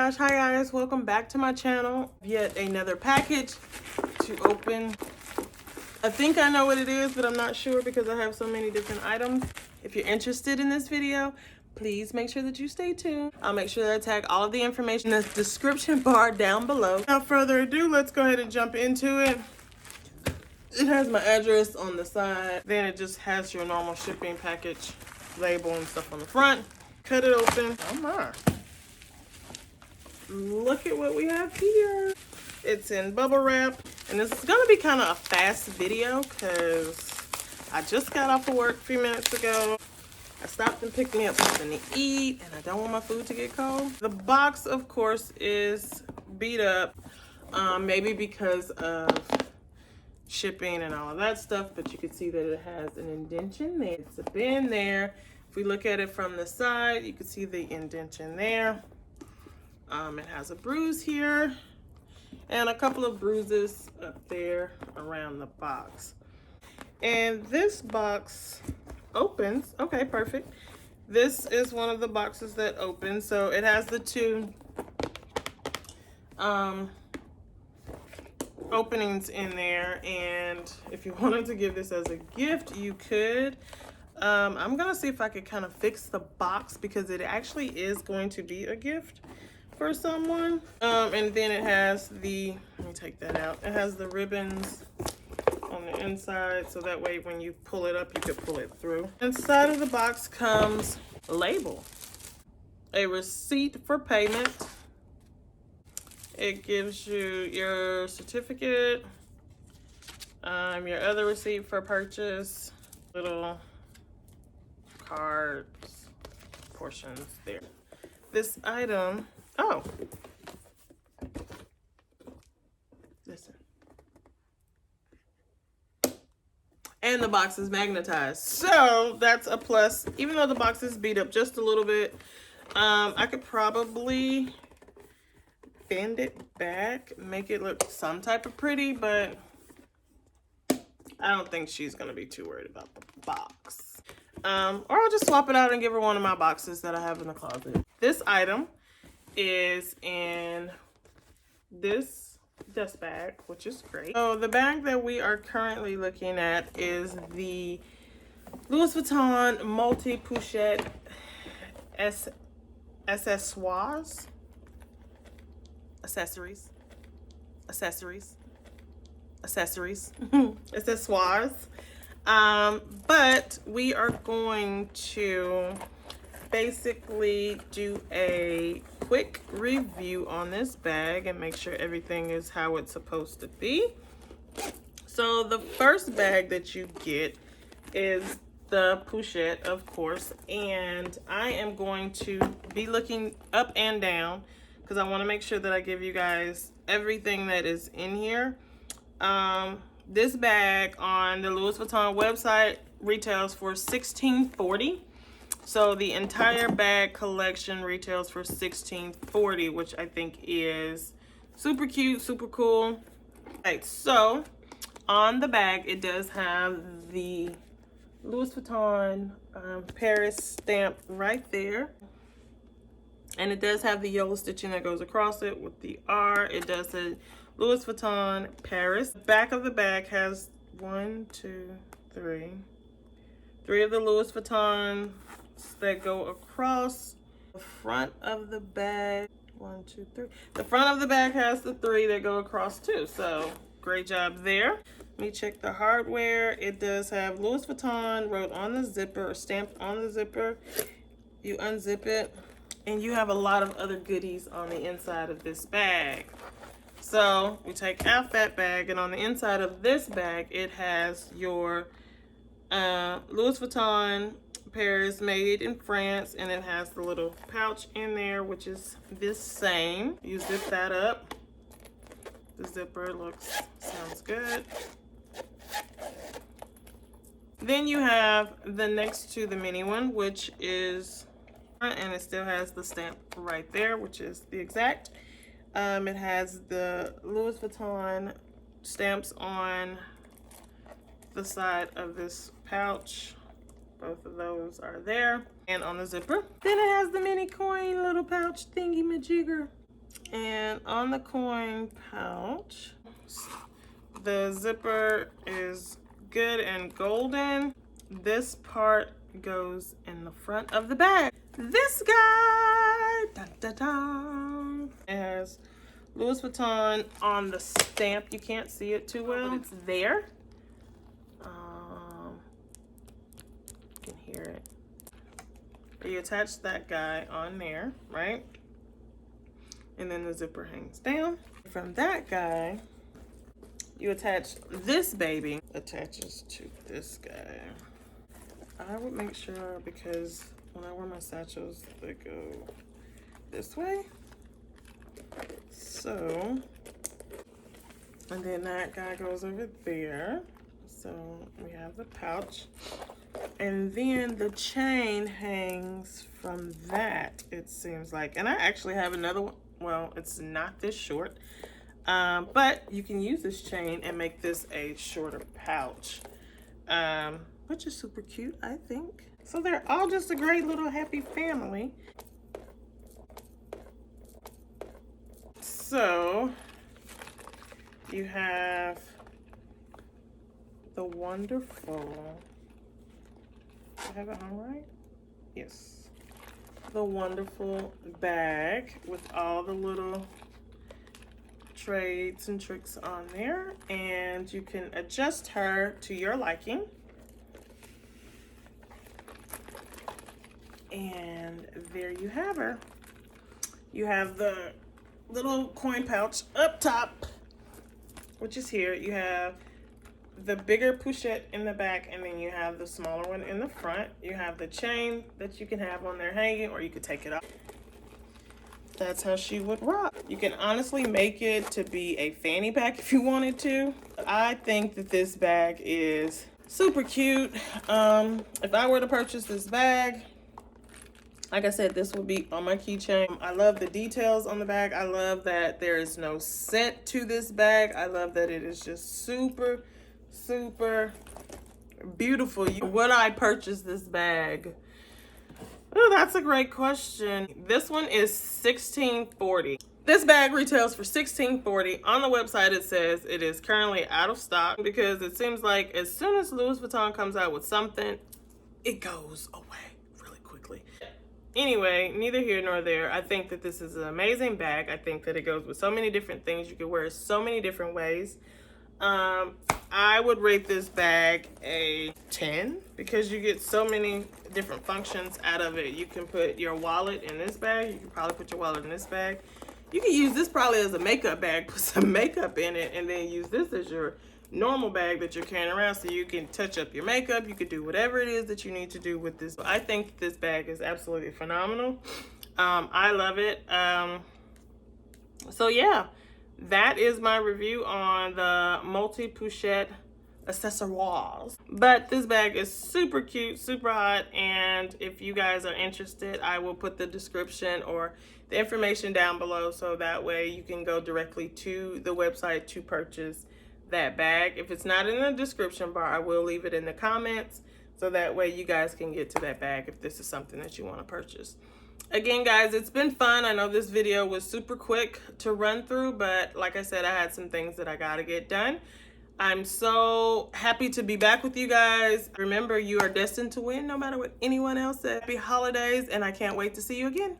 gosh, hi guys, welcome back to my channel. Yet another package to open. I think I know what it is, but I'm not sure because I have so many different items. If you're interested in this video, please make sure that you stay tuned. I'll make sure that I tag all of the information in the description bar down below. Without further ado, let's go ahead and jump into it. It has my address on the side. Then it just has your normal shipping package label and stuff on the front. Cut it open. Oh my. Look at what we have here. It's in bubble wrap. And this is gonna be kind of a fast video because I just got off of work a few minutes ago. I stopped and picked me up something to eat and I don't want my food to get cold. The box, of course, is beat up. Maybe because of shipping and all of that stuff, but you can see that it has an indentation there. It's been there. If we look at it from the side, you can see the indentation there. It has a bruise here and a couple of bruises up there around the box. And this box opens. Okay, perfect. This is one of the boxes that opens. So it has the two openings in there, and if you wanted to give this as a gift, you could. I'm gonna see if I could kind of fix the box because it actually is going to be a gift for someone. And then it has the, let me take that out. It has the ribbons on the inside, so that way when you pull it up, you could pull it through. Inside of the box comes a label, a receipt for payment. It gives you your certificate, your other receipt for purchase, little cards, portions there. This item, oh, listen. And the box is magnetized, so that's a plus. Even though the box is beat up just a little bit, I could probably bend it back, make it look some type of pretty, but I don't think she's gonna be too worried about the box. Or I'll just swap it out and give her one of my boxes that I have in the closet. This item is in this dust bag, which is great. So the bag that we are currently looking at is the Louis Vuitton Multi-Pochette Accessoires. Accessories. Accessoires. But we are going to basically do a quick review on this bag and make sure everything is how it's supposed to be. So the first bag that you get is the Pochette, of course, and I am going to be looking up and down because I want to make sure that I give you guys everything that is in here. This bag on the Louis Vuitton website retails for $16.40. So the entire bag collection retails for $16.40, which I think is super cute, super cool. Right, so on the bag, it does have the Louis Vuitton Paris stamp right there. And it does have the yellow stitching that goes across it with the R. It does say Louis Vuitton Paris. The back of the bag has three of the Louis Vuitton that go across. The front of the bag, the front of the bag has the three that go across too. So great job there. Let me check the hardware. It does have Louis Vuitton wrote on the zipper, or stamped on the zipper. You unzip it and you have a lot of other goodies on the inside of this bag. So we take out that bag, and on the inside of this bag, it has your Louis Vuitton Paris made in France, and it has the little pouch in there, which is this same. You zip that up. The zipper sounds good. Then you have the next to the mini one, which is, and it still has the stamp right there, which is the exact. It has the Louis Vuitton stamps on the side of this pouch. Both of those are there. And on the zipper. Then it has the mini coin little pouch thingy majigger. And on the coin pouch, the zipper is good and golden. This part goes in the front of the bag. This guy, dun, dun, dun, it has Louis Vuitton on the stamp. You can't see it too well, but it's there. You can hear it. You attach that guy on there, right? And then the zipper hangs down. From that guy, you attach this baby, attaches to this guy. I would make sure, because when I wear my satchels, they go this way. So, and then that guy goes over there. So we have the pouch. And then the chain hangs from that, it seems like. And I actually have another one. Well, it's not this short, but you can use this chain and make this a shorter pouch, which is super cute, I think. So they're all just a great little happy family. So you have the wonderful, I have it on right? Yes. The wonderful bag with all the little trades and tricks on there, and you can adjust her to your liking. And there you have her. You have the little coin pouch up top, which is here. You have the bigger pochette in the back, and then you have the smaller one in the front. You have the chain that you can have on there hanging, or you could take it off. That's how she would rock. You can honestly make it to be a fanny pack if you wanted to. I think that this bag is super cute. If I were to purchase this bag, like I said, this would be on my keychain. I love the details on the bag. I love that there is no scent to this bag. I love that it is just super beautiful. Would I purchase this bag? Oh, that's a great question. This one is $16.40. This bag retails for $16.40. On the website it says it is currently out of stock, because it seems like as soon as Louis Vuitton comes out with something, it goes away really quickly. Anyway, neither here nor there. I think that this is an amazing bag. I think that it goes with so many different things. You can wear it so many different ways. I would rate this bag a 10, because you get so many different functions out of it. You can put your wallet in this bag. You can probably put your wallet in this bag. You can use this probably as a makeup bag, put some makeup in it, and then use this as your normal bag that you're carrying around, so you can touch up your makeup. You could do whatever it is that you need to do with this. I think this bag is absolutely phenomenal. I love it. So yeah, that is my review on the Multi-Pochette Accessoires. But this bag is super cute, super hot, and if you guys are interested, I will put the description or the information down below, so that way you can go directly to the website to purchase that bag. If it's not in the description bar, I will leave it in the comments, so that way you guys can get to that bag if this is something that you want to purchase. Again, guys, it's been fun. I know this video was super quick to run through, but like I said, I had some things that I gotta get done. I'm so happy to be back with you guys. Remember, you are destined to win no matter what anyone else said. Happy holidays, and I can't wait to see you again.